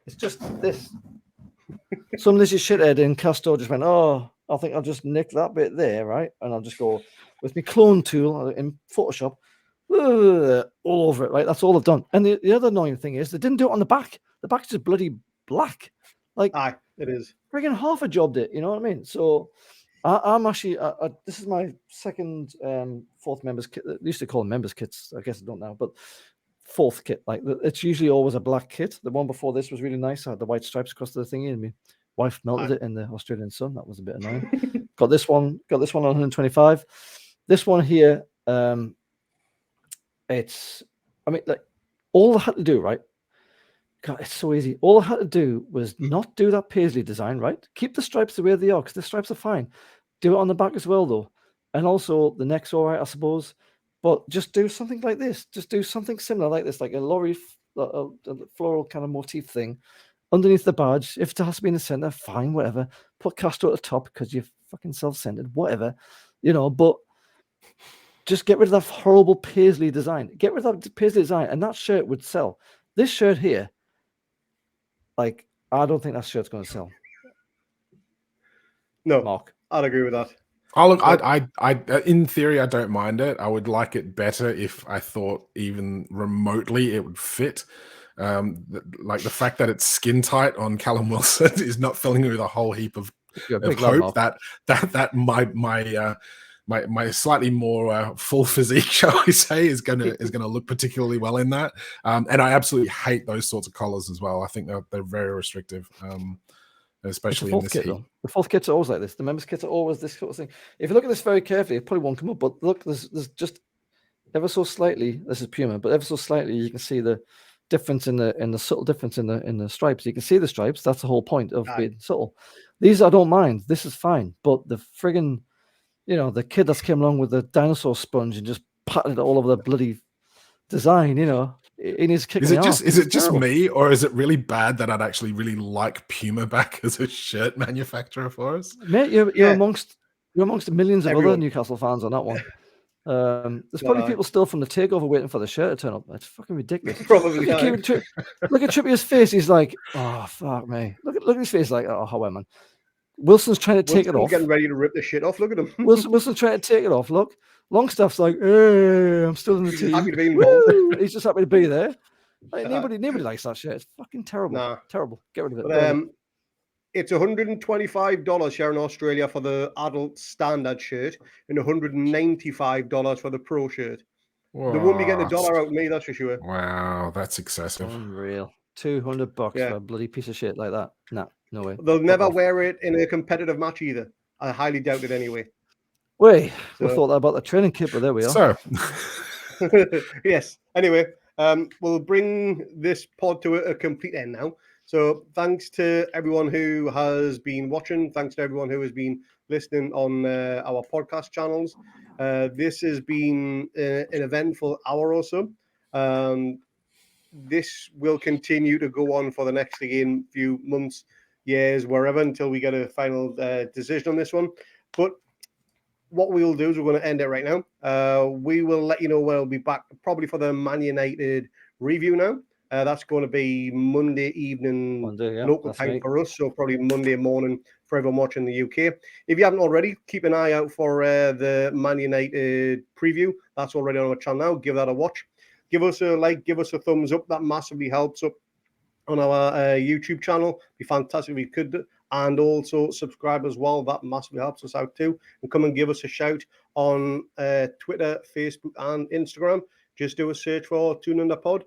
it's just this. Some lazy shithead in Castor just went, oh, I think I'll just nick that bit there, right? And I'll just go with my clone tool in Photoshop all over it, right? That's all I've done. And the other annoying thing is they didn't do it on the back. The back's just bloody black. Like, aye, it is. Friggin' half a job did, you know what I mean? So I'm actually, this is my second, fourth members kit. They used to call them members kits. I guess I don't know, but fourth kit. Like, it's usually always a black kit. The one before this was really nice. I had the white stripes across the thingy, and my wife melted it in the Australian sun. That was a bit annoying. Got this one on 125. This one here, it's, I mean, like, all I had to do, right? God, it's so easy. All I had to do was not do that paisley design, right? Keep the stripes the way they are, because the stripes are fine. Do it on the back as well, though. And also, the neck's all right, I suppose. But just do something like this. Just do something similar like this, like a lorry, a floral kind of motif thing underneath the badge. If it has to be in the center, fine, whatever. Put Castro at the top because you're fucking self-centered, whatever. You know, but just get rid of that horrible paisley design. Get rid of that paisley design, and that shirt would sell. This shirt here, like, I don't think that shirt's going to sell. No, Mark, I'd agree with that. Oh, look, I in theory, I don't mind it. I would like it better if I thought even remotely it would fit. Like the fact that it's skin tight on Callum Wilson is not filling me with a whole heap of hope that my slightly more full physique, shall we say, is gonna look particularly well in that. And I absolutely hate those sorts of collars as well. I think they're very restrictive. Especially in this heat. Though. The fourth kits are always like this. The members kits are always this sort of thing. If you look at this very carefully, it probably won't come up. But look, there's just ever so slightly. This is Puma, but ever so slightly, you can see the difference in the subtle difference in the stripes. You can see the stripes. That's the whole point of being subtle. These I don't mind. This is fine. But the friggin', you know, the kid that's came along with the dinosaur sponge and just patted it all over the bloody design, you know. Is it just me, or is it really bad that I'd actually really like Puma back as a shirt manufacturer for us? Mate, you're amongst millions of other Newcastle fans on that one. There's probably people still from the takeover waiting for the shirt to turn up. It's fucking ridiculous. Probably. Look at Trippier's face. He's like, oh fuck me. Look at his face. Like, oh, how man. Wilson's trying to take it off. Getting ready to rip the shit off. Look at him. Wilson's trying to take it off. Look, Longstaff's like, hey, I'm still in the team. Happy to be involved. He's just happy to be there. Like, nobody likes that shit. It's fucking terrible. Nah. Terrible. Get rid of it. But, it's $125 here in Australia for the adult standard shirt and $195 for the pro shirt. Whoa. They won't be getting $1 out of me, that's for sure. Wow, that's excessive. Unreal. $200 for a bloody piece of shit like that. No way. They'll never wear it in a competitive match either. I highly doubt it anyway. Wait, we thought that about the training kit, but there we are. So, yes. Anyway, we'll bring this pod to a complete end now. So thanks to everyone who has been watching. Thanks to everyone who has been listening on our podcast channels. This has been an eventful hour or so. This will continue to go on for the next few months, years, wherever, until we get a final decision on this one. But what we'll do is we're going to end it right now. We will let you know when we'll be back, probably for the Man United review now. That's going to be Monday evening local time for us, so probably Monday morning for everyone watching the UK. If you haven't already, keep an eye out for the Man United preview. That's already on our channel now. Give that a watch. Give us a like, give us a thumbs up. That massively helps up on our YouTube channel. It'd be fantastic if we could and also subscribe as well. That massively helps us out too. And come and give us a shout on Twitter, Facebook, and Instagram. Just do a search for Tune Under Pod.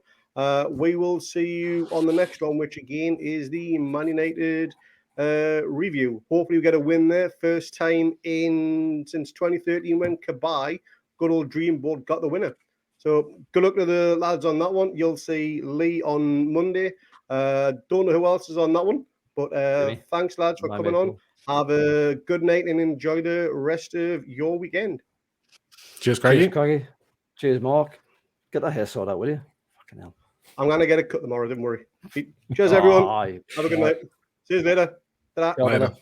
We will see you on the next one, which again is the Man United review. Hopefully we get a win there. First time since 2013 when Kabay, good old Dreamboat, got the winner. So good luck to the lads on that one. You'll see Lee on Monday. Don't know who else is on that one, but thanks lads for coming on. Have a good night and enjoy the rest of your weekend. Cheers, Craigie. Cheers, Cheers, Mark. Get that hair sorted out, will you? Fucking hell. I'm going to get it cut tomorrow, don't worry. Cheers, everyone. Have a good night. See you later. Later.